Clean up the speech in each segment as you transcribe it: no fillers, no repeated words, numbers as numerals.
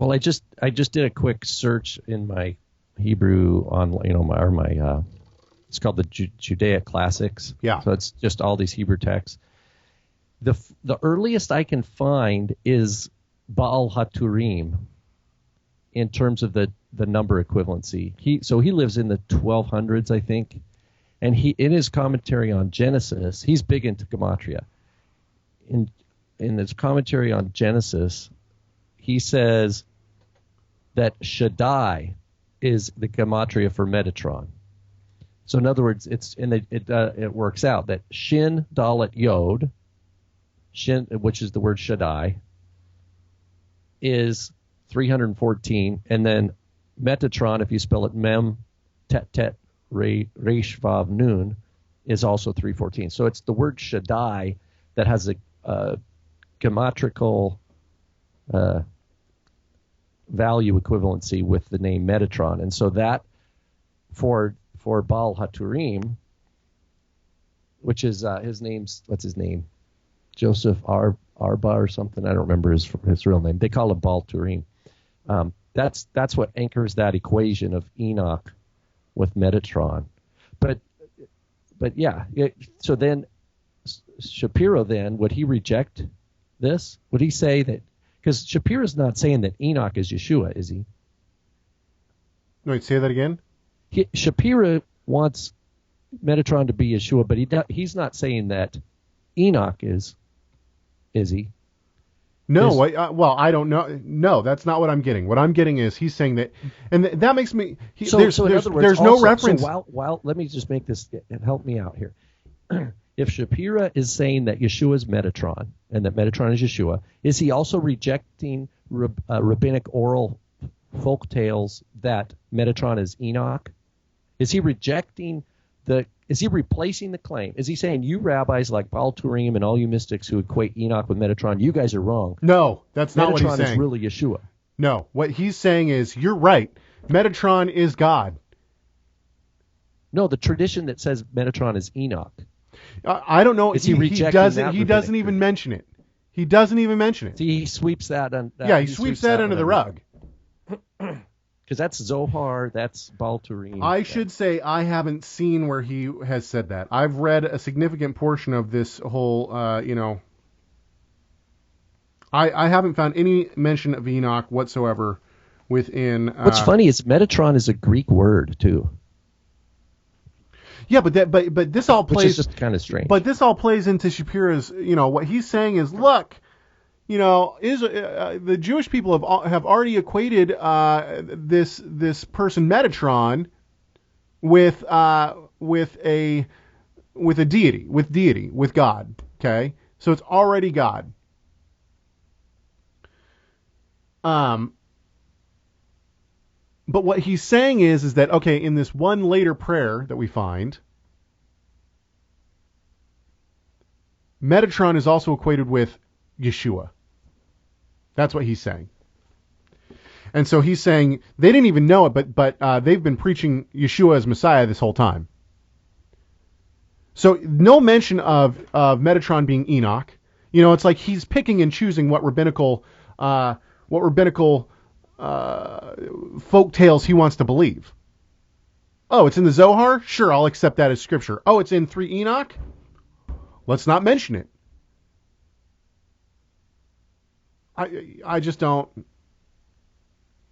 Well, I just did a quick search in my Hebrew on my it's called the Judaic Classics. Yeah. So it's just all these Hebrew texts. The earliest I can find is Baal HaTurim in terms of the number equivalency. He lives in the 1200s, I think, and he in his commentary on Genesis, he's big into gematria. In his commentary on Genesis, he says that Shaddai is the gematria for Metatron. So in other words, it works out that Shin Dalet Yod, Shin, which is the word Shaddai, is 314, and then Metatron, if you spell it Mem Tet Tet Resh Vav Nun, is also 314. So it's the word Shaddai that has a gematrical value equivalency with the name Metatron, and so that for Baal HaTurim, which is what's his name? Joseph Arba or something. I don't remember his real name. They call him Baal Turim. That's what anchors that equation of Enoch with Metatron. But yeah. So then Shapiro, then, would he reject this? Would he say that? Because Shapiro's not saying that Enoch is Yeshua, is he? Wait, say that again? Shapiro wants Metatron to be Yeshua, but he's not saying that Enoch is he? No, I don't know. No, that's not what I'm getting. What I'm getting is he's saying that, and that makes me. So in other words, there's no reference. So while let me just make this help me out here. If Shapiro is saying that Yeshua is Metatron and that Metatron is Yeshua, is he also rejecting rabbinic oral folk tales that Metatron is Enoch? Is he rejecting is he replacing the claim? Is he saying you rabbis like Baal Turim and all you mystics who equate Enoch with Metatron, you guys are wrong? No, that's not what he's Metatron saying. is really Yeshua. No, what he's saying is you're right. Metatron is God. No, the tradition that says Metatron is Enoch. I don't know. Is he rejecting that? He doesn't even mention it. He doesn't even mention it. See, he sweeps that. He sweeps that under the rug. Because that's Zohar, that's Baal Turim. I should say I haven't seen where he has said that. I've read a significant portion of this whole, I haven't found any mention of Enoch whatsoever within... What's funny is Metatron is a Greek word, too. Yeah, but this all plays... Which is just kind of strange. But this all plays into Shapiro's, what he's saying is, look... the Jewish people have already equated this person Metatron with a deity, with God. Okay, so it's already God. But what he's saying is that okay, in this one later prayer that we find, Metatron is also equated with Yeshua. That's what he's saying. And so he's saying they didn't even know it, but they've been preaching Yeshua as Messiah this whole time. So no mention of Metatron being Enoch. It's like he's picking and choosing what rabbinical folk tales he wants to believe. Oh, it's in the Zohar? Sure, I'll accept that as scripture. Oh, it's in 3 Enoch? Let's not mention it. I just don't.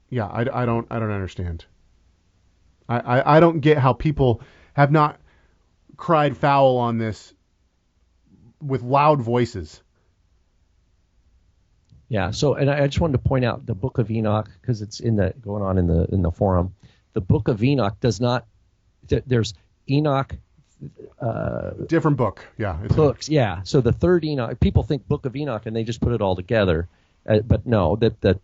Yeah, I don't understand. I don't get how people have not cried foul on this with loud voices. Yeah. So, and I just wanted to point out the Book of Enoch because it's going on in the forum. The Book of Enoch does not. There's Enoch. Different book. Yeah. Books. Yeah. So the 3rd Enoch. People think Book of Enoch and they just put it all together. But no, the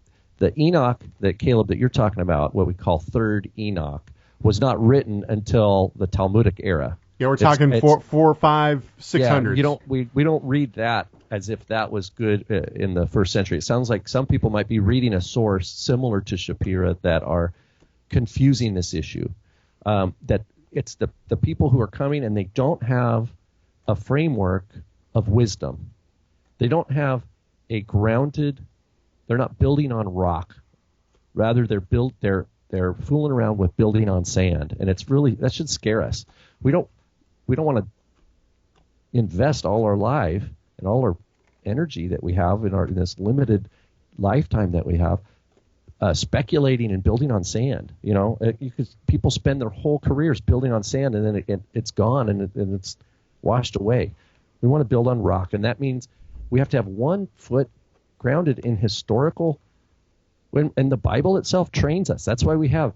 Enoch that Caleb that you're talking about, what we call 3rd Enoch, was not written until the Talmudic era. Yeah, we're talking 4, 5, 600. Yeah, we don't read that as if that was good in the 1st century. It sounds like some people might be reading a source similar to Shapira that are confusing this issue. That it's the people who are coming and they don't have a framework of wisdom. They don't have a grounded. They're not building on rock Rather, they're fooling around with building on sand, and that should scare us. We don't want to invest all our life and all our energy that we have in this limited lifetime that we have, speculating and building on sand. People spend their whole careers building on sand, and then it's gone and it's washed away. We want to build on rock, and that means we have to have one foot grounded in historical. And the Bible itself trains us. That's why we have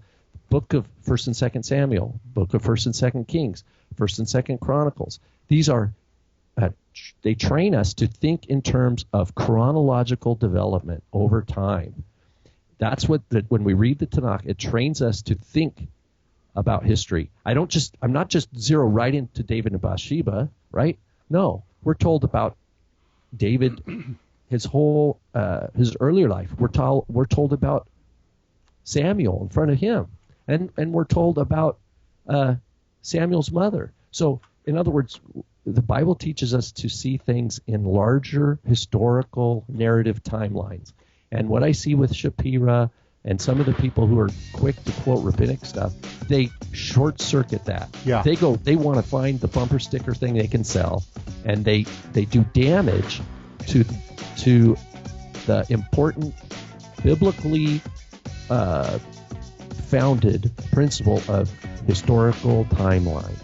book of 1st and 2nd Samuel, book of 1st and 2nd Kings, 1st and 2nd Chronicles. These are they train us to think in terms of chronological development over time. That's when we read the Tanakh, it trains us to think about history. I'm not just zero right into David and Bathsheba, right? No, we're told about David, his whole his earlier life. We're told about Samuel in front of him, and we're told about Samuel's mother. So, in other words, the Bible teaches us to see things in larger historical narrative timelines. And what I see with Shapira and some of the people who are quick to quote rabbinic stuff, they short circuit that. Yeah. They want to find the bumper sticker thing they can sell, and they do damage to the important biblically founded principle of historical timeline.